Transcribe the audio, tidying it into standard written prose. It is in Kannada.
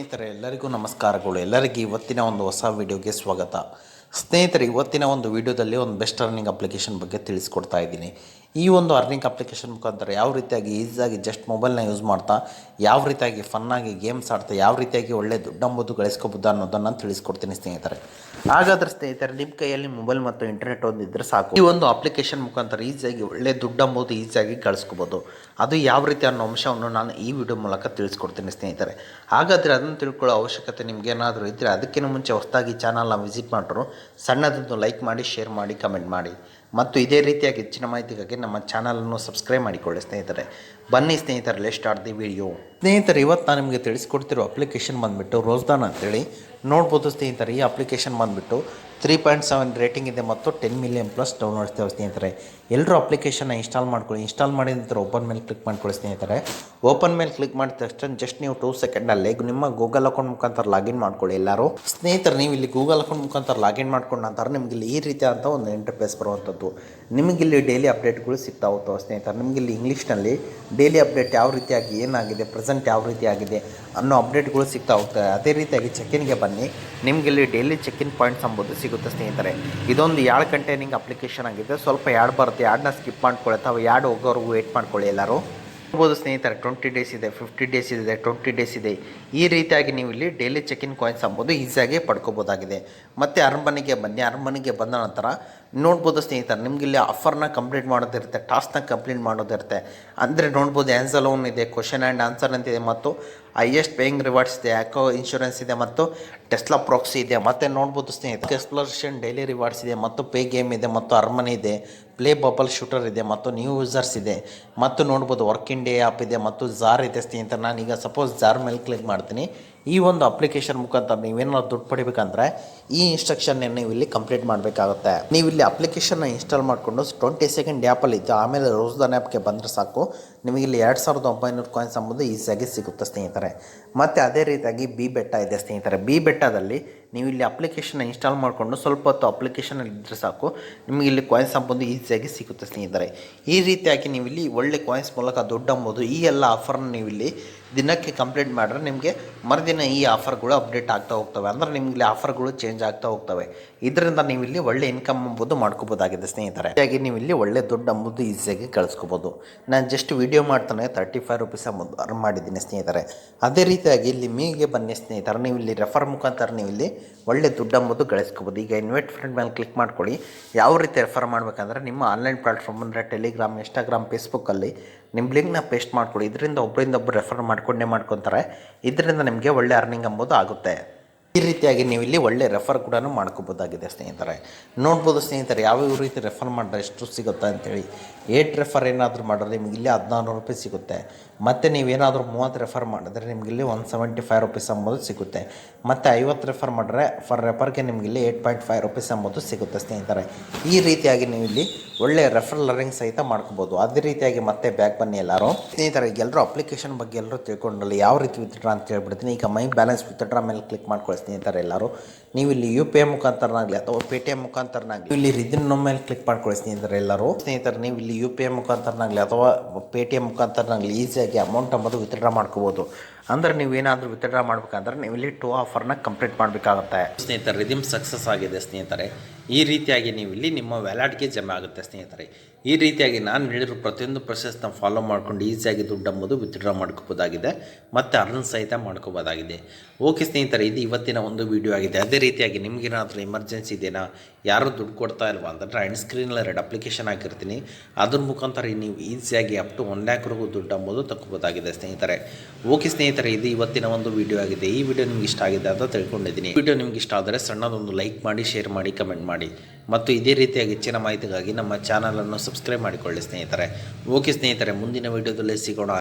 ಸ್ನೇಹಿತರೆ ಎಲ್ಲರಿಗೂ ನಮಸ್ಕಾರಗಳು. ಎಲ್ಲರಿಗೂ ಇವತ್ತಿನ ಒಂದು ಹೊಸ ವಿಡಿಯೋಗೆ ಸ್ವಾಗತ. ಸ್ನೇಹಿತರೆ, ಇವತ್ತಿನ ಒಂದು ವಿಡಿಯೋದಲ್ಲಿ ಒಂದು ಬೆಸ್ಟ್ ಅರ್ನಿಂಗ್ ಅಪ್ಲಿಕೇಶನ್ ಬಗ್ಗೆ ತಿಳಿಸ್ಕೊಡ್ತಾ ಇದ್ದೀನಿ. ಈ ಒಂದು ಅರ್ನಿಂಗ್ ಅಪ್ಲಿಕೇಶನ್ ಮುಖಾಂತರ ಯಾವ ರೀತಿಯಾಗಿ ಈಸಿಯಾಗಿ ಜಸ್ಟ್ ಮೊಬೈಲ್ನ ಯೂಸ್ ಮಾಡ್ತಾ ಯಾವ ರೀತಿಯಾಗಿ ಫನ್ನಾಗಿ ಗೇಮ್ಸ್ ಆಡ್ತಾ ಯಾವ ರೀತಿಯಾಗಿ ಒಳ್ಳೆ ದುಡ್ಡಂಬುದು ಗಳಿಸ್ಕೋಬೋದು ಅನ್ನೋದನ್ನು ತಿಳಿಸ್ಕೊಡ್ತೀನಿ ಸ್ನೇಹಿತರೆ. ಹಾಗಾದರೆ ಸ್ನೇಹಿತರೆ, ನಿಮ್ಮ ಕೈಯಲ್ಲಿ ಮೊಬೈಲ್ ಮತ್ತು ಇಂಟರ್ನೆಟ್ ಒಂದಿದ್ರೆ ಸಾಕು, ಈ ಒಂದು ಅಪ್ಲಿಕೇಶನ್ ಮುಖಾಂತರ ಈಸಿಯಾಗಿ ಒಳ್ಳೆ ದುಡ್ಡಂಬುದು ಈಸಿಯಾಗಿ ಗಳಿಸ್ಕೋಬೋದು. ಅದು ಯಾವ ರೀತಿ ಅನ್ನೋ ಅಂಶವನ್ನು ನಾನು ಈ ವಿಡಿಯೋ ಮೂಲಕ ತಿಳಿಸ್ಕೊಡ್ತೀನಿ ಸ್ನೇಹಿತರೆ. ಹಾಗಾದರೆ ಅದನ್ನು ತಿಳ್ಕೊಳ್ಳೋ ಅವಶ್ಯಕತೆ ನಿಮಗೇನಾದರೂ ಇದ್ದರೆ ಅದಕ್ಕಿಂತ ಮುಂಚೆ ಹೊಸದಾಗಿ ಚಾನಲ್ನ ವಿಸಿಟ್ ಮಾಡಿದ್ರು ಸಣ್ಣದನ್ನು ಲೈಕ್ ಮಾಡಿ, ಶೇರ್ ಮಾಡಿ, ಕಮೆಂಟ್ ಮಾಡಿ ಮತ್ತು ಇದೇ ರೀತಿಯಾಗಿ ಹೆಚ್ಚಿನ ಮಾಹಿತಿಗಾಗಿ ನಮ್ಮ ಚಾನಲನ್ನು ಸಬ್ಸ್ಕ್ರೈಬ್ ಮಾಡಿಕೊಳ್ಳಿ ಸ್ನೇಹಿತರೆ. ಬನ್ನಿ ಸ್ನೇಹಿತರೆ, ಲೆಟ್ಸ್ ಸ್ಟಾರ್ಟ್ ದಿ ವಿಡಿಯೋ. ಸ್ನೇಹಿತರೆ, ಇವತ್ತು ನಾನು ನಿಮಗೆ ತಿಳಿಸ್ಕೊಡ್ತಿರೋ ಅಪ್ಲಿಕೇಶನ್ ಬಂದುಬಿಟ್ಟು ರೋಸ್ದಾನ್ ಅಂತೇಳಿ ನೋಡ್ಬೋದು ಸ್ನೇಹಿತರೆ. ಈ ಅಪ್ಲಿಕೇಶನ್ ಬಂದುಬಿಟ್ಟು 3.7 ರೇಟಿಂಗ್ ಇದೆ ಮತ್ತು 10 ಮಿಲಿಯನ್ ಪ್ಲಸ್ ಡೌನ್ಲೋಡ್ ಇರ್ತೇವೆ ಸ್ನೇಹಿತರೆ. ಎಲ್ಲರೂ ಅಪ್ಲಿಕೇಶನ್ನ ಇನ್ಸ್ಟಾಲ್ ಮಾಡ್ಕೊಳ್ಳಿ. ಇನ್ಸ್ಟಾಲ್ ಮಾಡಿದ ನಂತರ ಓಪನ್ ಮೇಲೆ ಕ್ಲಿಕ್ ಮಾಡ್ಕೊಳ್ಳಿ ಸ್ನೇಹಿತರೆ. ಓಪನ್ ಮೇಲೆ ಕ್ಲಿಕ್ ಮಾಡಿದ ತಕ್ಷಣ ಜಸ್ಟ್ ನೀವು 2 ಸೆಕೆಂಡಲ್ಲಿ ನಿಮ್ಮ ಗೂಗಲ್ ಅಕೌಂಟ್ ಮುಖಾಂತರ ಲಾಗಿನ್ ಮಾಡ್ಕೊಳ್ಳಿ ಎಲ್ಲರೂ. ಸ್ನೇಹಿತರೆ, ನೀವು ಇಲ್ಲಿ ಗೂಗಲ್ ಅಕೌಂಟ್ ಮುಖಾಂತರ ಲಾಗಿನ್ ಮಾಡ್ಕೊಂಡ ನಂತರ ನಿಮಗೆ ಇಲ್ಲಿ ಈ ರೀತಿಯಾದಂಥ ಒಂದು ಇಂಟರ್ಫೇಸ್ ಬರುವಂಥದ್ದು. ನಿಮಗಿಲ್ಲಿ ಡೈಲಿ ಅಪ್ಡೇಟ್ಗಳು ಸಿಗ್ತಾ ಹೋಗ್ತವೆ ಸ್ನೇಹಿತರೆ. ನಿಮಗಿಲ್ಲಿ ಇಂಗ್ಲೀಷ್ನಲ್ಲಿ ಡೈಲಿ ಅಪ್ಡೇಟ್ ಯಾವ ರೀತಿಯಾಗಿ ಏನಾಗಿದೆ, ಪ್ರೆಸೆಂಟ್ ಯಾವ ರೀತಿಯಾಗಿದೆ ಅನ್ನೋ ಅಪ್ಡೇಟ್ಗಳು ಸಿಗ್ತಾ ಹೋಗ್ತವೆ. ಅದೇ ರೀತಿಯಾಗಿ ಚೆಕ್ಇನ್ಗೆ ಬನ್ನಿ. ನಿಮಗಿಲ್ಲಿ ಡೈಲಿ ಚೆಕ್ಇನ್ ಪಾಯಿಂಟ್ಸ್ ಅಂಬೋದು ಸಿಗುತ್ತೆ ಸ್ನೇಹಿತರೆ. ಇದೊಂದು ಯಾಡ್ ಕಂಟೈನಿಂಗ್ ಅಪ್ಲಿಕೇಶನ್ ಆಗಿದೆ. ಸ್ವಲ್ಪ ಯಾಡ್ ಬರುತ್ತೆ, ಯಾಡನ್ನ ಸ್ಕಿಪ್ ಮಾಡ್ಕೊಳ್ಳಿ ಅಥವಾ ಯಾಡ್ ಹೋಗೋವರೆಗೂ ವೇಟ್ ಮಾಡ್ಕೊಳ್ಳಿ ಎಲ್ಲರೂ. ನೋಡ್ಬೋದು ಸ್ನೇಹಿತರೆ, 20 ಡೇಸ್ ಇದೆ, 50 ಡೇಸ್ ಇದೆ, 20 ಡೇಸ್ ಇದೆ. ಈ ರೀತಿಯಾಗಿ ನೀವು ಇಲ್ಲಿ ಡೈಲಿ ಚೆಕ್ಇನ್ ಕಾಯಿನ್ಸ್ ಅಂಬೋದು ಈಸಿಯಾಗಿ ಪಡ್ಕೋಬೋದಾಗಿದೆ. ಮತ್ತು ಅರಮನೆಗೆ ಬನ್ನಿ. ಅರಮನೆಗೆ ಬಂದ ನಂತರ ನೋಡ್ಬೋದು ಸ್ನೇಹಿತರೆ, ನಿಮಗಿಲ್ಲಿ ಆಫರ್ನ ಕಂಪ್ಲೀಟ್ ಮಾಡೋದಿರುತ್ತೆ, ಟಾಸ್ಕ್ನ ಕಂಪ್ಲೀಟ್ ಮಾಡೋದಿರುತ್ತೆ. ಅಂದರೆ ನೋಡ್ಬೋದು, ಆನ್ಸರ್ ಲೋನ್ ಇದೆ, ಕ್ವಶನ್ ಆ್ಯಂಡ್ ಆನ್ಸರ್ ಅಂತಿದೆ ಮತ್ತು ಹೈಯೆಸ್ಟ್ ಪೇಯಿಂಗ್ ರಿವಾರ್ಡ್ಸ್ ಇದೆ, ಆ್ಯಕೋ ಇನ್ಶೂರೆನ್ಸ್ ಇದೆ ಮತ್ತು ಟೆಸ್ಲಾ ಪ್ರಾಕ್ಸಿ ಇದೆ. ಮತ್ತು ನೋಡ್ಬೋದು ಸ್ನೇಹಿತರೆ, ಎಕ್ಸ್ಪ್ಲೋರೇಷನ್ ಡೈಲಿ ರಿವಾರ್ಡ್ಸ್ ಇದೆ ಮತ್ತು ಪೇ ಗೇಮ್ ಇದೆ ಮತ್ತು ಅರಮನೆ ಇದೆ, ಪ್ಲೇ ಬಬಲ್ ಶೂಟರ್ ಇದೆ ಮತ್ತು ನ್ಯೂ ಯೂಸರ್ಸ್ ಇದೆ ಮತ್ತು ನೋಡ್ಬೋದು ವರ್ಕ್ ಇನ್ ಡೇ ಆ್ಯಪ್ ಇದೆ ಮತ್ತು ಜಾರ್ ಇದೆ ಸ್ನೇಹಿತರೆ. ನಾನೀಗ ಸಪೋಸ್ ಜಾರ್ ಮೇಲೆ ಕ್ಲಿಕ್ ಮಾಡ್ತೀನಿ. ಈ ಒಂದು ಅಪ್ಲಿಕೇಶನ್ ಮುಖಾಂತರ ನೀವೇನಾದ್ರು ದುಡ್ಡು ಪಡಿಬೇಕಂದ್ರೆ ಈ ಇನ್ಸ್ಟ್ರಕ್ಷನ್ನ ನೀವು ಇಲ್ಲಿ ಕಂಪ್ಲೀಟ್ ಮಾಡಬೇಕಾಗುತ್ತೆ. ನೀವು ಇಲ್ಲಿ ಅಪ್ಲಿಕೇಶನ್ನ ಇನ್ಸ್ಟಾಲ್ ಮಾಡಿಕೊಂಡು 20 ಸೆಕೆಂಡ್ ಆ್ಯಪಲ್ಲಿ ಇದ್ದು ಆಮೇಲೆ ರೋಸ್ದಾನ್ ಆ್ಯಪ್ಗೆ ಬಂದರೆ ಸಾಕು, ನಿಮಗಿಲ್ಲಿ 2900 ಕಾಯಿನ್ಸ್ ಅಂಬುದು ಈಸಿಯಾಗಿ ಸಿಗುತ್ತೆ ಸ್ನೇಹಿತರೆ. ಮತ್ತು ಅದೇ ರೀತಿಯಾಗಿ ಬಿ ಬೆಟ್ಟ ಇದೆ ಸ್ನೇಹಿತರೆ. ಬಿ ಬೆಟ್ಟದಲ್ಲಿ ನೀವು ಇಲ್ಲಿ ಅಪ್ಲಿಕೇಶನ್ನ ಇನ್ಸ್ಟಾಲ್ ಮಾಡಿಕೊಂಡು ಸ್ವಲ್ಪ ಹೊತ್ತು ಅಪ್ಲಿಕೇಶನಲ್ಲಿ ಇದ್ದರೆ ಸಾಕು, ನಿಮಗೆ ಇಲ್ಲಿ ಕಾಯಿನ್ಸ್ ಅಂಬೋದು ಈಸಿಯಾಗಿ ಸಿಗುತ್ತೆ ಸ್ನೇಹಿತರೆ. ಈ ರೀತಿಯಾಗಿ ನೀವು ಇಲ್ಲಿ ಒಳ್ಳೆ ಕಾಯಿನ್ಸ್ ಮೂಲಕ ದುಡ್ಡು ಅಂಬೋದು ಈ ಎಲ್ಲ ಆಫರ್ನ ನೀವು ಇಲ್ಲಿ ದಿನಕ್ಕೆ ಕಂಪ್ಲೀಟ್ ಮಾಡಿದ್ರೆ ನಿಮಗೆ ಮರುದಿನ ಈ ಆಫರ್ಗಳು ಅಪ್ಡೇಟ್ ಆಗ್ತಾ ಹೋಗ್ತವೆ. ಅಂದರೆ ನಿಮಗೆ ಆಫರ್ಗಳು ಚೇಂಜ್ ಆಗ್ತಾ ಹೋಗ್ತವೆ. ಇದರಿಂದ ನೀವು ಇಲ್ಲಿ ಒಳ್ಳೆ ಇನ್ಕಮ್ ಎಂಬುದು ಮಾಡ್ಕೋಬೋದಾಗಿದೆ ಸ್ನೇಹಿತರೆ. ಹಾಗಾಗಿ ನೀವು ಇಲ್ಲಿ ಒಳ್ಳೆ ದುಡ್ಡು ಅಂಬುದು ಈಸಿಯಾಗಿ ಕಳಿಸ್ಕೋಬೋದು. ನಾನು ಜಸ್ಟ್ ವಿಡಿಯೋ ಮಾಡ್ತಾನೆ 35 ರುಪೀಸ್ ಅಂಬುದು ಅರ್ನ್ ಮಾಡಿದ್ದೀನಿ ಸ್ನೇಹಿತರೆ. ಅದೇ ರೀತಿಯಾಗಿ ಇಲ್ಲಿ ಮೀಗೆ ಬನ್ನಿ ಸ್ನೇಹಿತರೆ. ನೀವು ಇಲ್ಲಿ ರೆಫರ್ ಮುಖಾಂತರ ನೀವು ಇಲ್ಲಿ ಒಳ್ಳೆ ದುಡ್ಡು ಅಂಬುದು ಗಳಿಸ್ಕೋಬೋದು. ಈಗ ಇನ್ವೈಟ್ ಫ್ರೆಂಡ್ ಮೇಲೆ ಕ್ಲಿಕ್ ಮಾಡ್ಕೊಳ್ಳಿ. ಯಾವ ರೀತಿ ರೆಫರ್ ಮಾಡಬೇಕಂದ್ರೆ ನಿಮ್ಮ ಆನ್ಲೈನ್ ಪ್ಲಾಟ್ಫಾರ್ಮ್ ಅಂದರೆ ಟೆಲಿಗ್ರಾಮ್, ಇನ್ಸ್ಟಾಗ್ರಾಮ್, ಫೇಸ್ಬುಕ್ಕಲ್ಲಿ ನಿಮ್ಮ ಲಿಂಕ್ನ ಪೇಸ್ಟ್ ಮಾಡ್ಕೊಳ್ಳಿ. ಇದರಿಂದ ಒಬ್ಬರಿಂದ ಒಬ್ಬರು ರೆಫರ್ ಮಾಡ್ಕೊತಾರೆ. ಇದರಿಂದ ನಿಮಗೆ ಒಳ್ಳೆ ಅರ್ನಿಂಗ್ ಎಂಬುದು ಆಗುತ್ತೆ. ಈ ರೀತಿಯಾಗಿ ನೀವು ಇಲ್ಲಿ ಒಳ್ಳೆ ರೆಫರ್ ಕೂಡ ಮಾಡ್ಕೋಬೋದಾಗಿದೆ ಸ್ನೇಹಿತರೆ. ನೋಡ್ಬೋದು ಸ್ನೇಹಿತರೆ, ಯಾವ್ಯಾವ ರೀತಿ ರೆಫರ್ ಮಾಡಿದ್ರೆ ಎಷ್ಟು ಸಿಗುತ್ತೆ ಅಂತೇಳಿ. 8 ರೆಫರ್ ಏನಾದರೂ ಮಾಡಿದ್ರೆ ನಿಮಗೆ ಇಲ್ಲಿ 1400 ರೂಪಾಯಿ ಸಿಗುತ್ತೆ. ಮತ್ತು ನೀವೇನಾದರೂ 30 ರೆಫರ್ ಮಾಡಿದ್ರೆ ನಿಮಗಿಲ್ಲಿ 175 ರುಪೀಸ್ ಅಂಬೋದು ಸಿಗುತ್ತೆ. ಮತ್ತು 50 ರೆಫರ್ ಮಾಡಿದ್ರೆ ಫರ್ ರೆಫರ್ಗೆ ನಿಮಗಿಲ್ಲಿ 8.5 ರುಪೀಸ್ ಅಂಬೋದು ಸಿಗುತ್ತೆ ಸ್ನೇಹಿತರೆ. ಈ ರೀತಿಯಾಗಿ ನೀವು ಇಲ್ಲಿ ಒಳ್ಳೆ ರೆಫರ್ ಲರ್ನಿಂಗ್ ಸಹಿತ ಮಾಡ್ಕೋಬೋದು. ಅದೇ ರೀತಿಯಾಗಿ ಮತ್ತೆ ಬ್ಯಾಕ್ ಬನ್ನಿ ಎಲ್ಲರೂ. ಸ್ನೇಹಿತರೆ, ಎಲ್ಲರೂ ಅಪ್ಲಿಕೇಶನ್ ಬಗ್ಗೆ ಎಲ್ಲರೂ ತಿಳ್ಕೊಂಡಲ್ಲ ಯಾವ ರೀತಿ ವಿತ್ಡ್ರಾ ಅಂತ ಹೇಳ್ಬಿಡ್ತೀನಿ. ಈಗ ಮೈ ಬ್ಯಾಲೆನ್ಸ್ ವಿತ್ಡ್ರಾ ಮೇಲೆ ಕ್ಲಿಕ್ ಮಾಡ್ಕೊಳ್ಳಿ ಸ್ನೇಹಿತರೆ ಎಲ್ಲರೂ. ನೀವು ಇಲ್ಲಿ UPI ಮುಖಾಂತರನಾಗಲಿ ಅಥವಾ ಪೇಟಿಎಮ್ ಮುಖಾಂತರನಾಗಲಿ ಇಲ್ಲಿ ರಿದಿನ್ ಮೇಲೆ ಕ್ಲಿಕ್ ಮಾಡ್ಕೊಳ್ಳಿ ಸ್ನೇಹಿತರೆ ಎಲ್ಲರೂ. ಸ್ನೇಹಿತರೆ, ನೀವು ಇಲ್ಲಿ UPI ಮುಖಾಂತರನಾಗಲಿ ಅಥವಾ ಪೇಟಿಎಮ್ ಮುಖಾಂತರನಾಗಲಿ ಈಸಿಯಾಗಿ ಅಮೌಂಟ್ ಅಂಬೋದು ವಿತ್ಡ್ರಾ ಮಾಡ್ಕೋಬೋದು. ಅಂದರೆ ನೀವೇನಾದರೂ ವಿತ್ಡ್ರಾ ಮಾಡ್ಬೇಕಂದ್ರೆ ನೀವು ಇಲ್ಲಿ 2 ಆಫರ್ನ ಕಂಪ್ಲೀಟ್ ಮಾಡಬೇಕಾಗುತ್ತೆ ಸ್ನೇಹಿತರೆ. ರಿದೀಮ್ ಸಕ್ಸಸ್ ಆಗಿದೆ ಸ್ನೇಹಿತರೆ. ಈ ರೀತಿಯಾಗಿ ನೀವು ಇಲ್ಲಿ ನಿಮ್ಮ ವ್ಯಾಲೆಟ್ಗೆ ಜಮಾ ಆಗುತ್ತೆ ಸ್ನೇಹಿತರೆ. ಈ ರೀತಿಯಾಗಿ ನಾನು ಹೇಳಿರೋ ಪ್ರತಿಯೊಂದು ಪ್ರೊಸೆಸ್ನ ಫಾಲೋ ಮಾಡ್ಕೊಂಡು ಈಸಿಯಾಗಿ ದುಡ್ಡು ಅಂಬೋದು ವಿತ್ಡ್ರಾ ಮಾಡ್ಕೋಬೋದಾಗಿದೆ ಮತ್ತು ಅರ್ನ್ ಸಹಿತ ಮಾಡ್ಕೋಬೋದಾಗಿದೆ. ಓಕೆ ಸ್ನೇಹಿತರೆ, ಇದು ಇವತ್ತಿನ ಒಂದು ವಿಡಿಯೋ ಆಗಿದೆ. ಅದೇ ರೀತಿಯಾಗಿ ನಿಮಗೇನಾದರೂ ಎಮರ್ಜೆನ್ಸಿ ಇದೆಯಾ, ಯಾರೂ ದುಡ್ಡು ಕೊಡ್ತಾ ಇಲ್ವಾ ಅಂತಂದರೆ ಎಂಡ್ ಸ್ಕ್ರೀನಲ್ಲಿ 2 ಅಪ್ಲಿಕೇಶನ್ ಹಾಕಿರ್ತೀನಿ. ಅದ್ರ ಮುಖಾಂತರ ನೀವು ಈಸಿಯಾಗಿ ಅಪ್ ಟು 1 ಲ್ಯಾಕ್ವರೆಗೂ ದುಡ್ಡು ಅಂಬೋದು ತಗೋಬೋದಾಗಿದೆ ಸ್ನೇಹಿತರೆ. ಓಕೆ ಸ್ನೇಹಿತರೆ, ಇದು ಇವತ್ತಿನ ಒಂದು ವಿಡಿಯೋ ಆಗಿದೆ. ಈ ವಿಡಿಯೋ ನಿಮ್ಗೆ ಇಷ್ಟ ಆಗಿದೆ ಅಂತ ತಿಳ್ಕೊಂಡಿದ್ದೀನಿ. ವಿಡಿಯೋ ನಿಮ್ಗೆ ಇಷ್ಟ ಆದರೆ ಸಣ್ಣದೊಂದು ಲೈಕ್ ಮಾಡಿ, ಶೇರ್ ಮಾಡಿ, ಕಮೆಂಟ್ ಮಾಡಿ ಮತ್ತು ಇದೇ ರೀತಿಯಾಗಿ ಹೆಚ್ಚಿನ ಮಾಹಿತಿಗಾಗಿ ನಮ್ಮ ಚಾನಲನ್ನು ಸಬ್ಸ್ಕ್ರೈಬ್ ಮಾಡಿಕೊಳ್ಳಿ ಸ್ನೇಹಿತರೆ. ಓಕೆ ಸ್ನೇಹಿತರೆ, ಮುಂದಿನ ವಿಡಿಯೋದಲ್ಲಿ ಸಿಗೋಣ.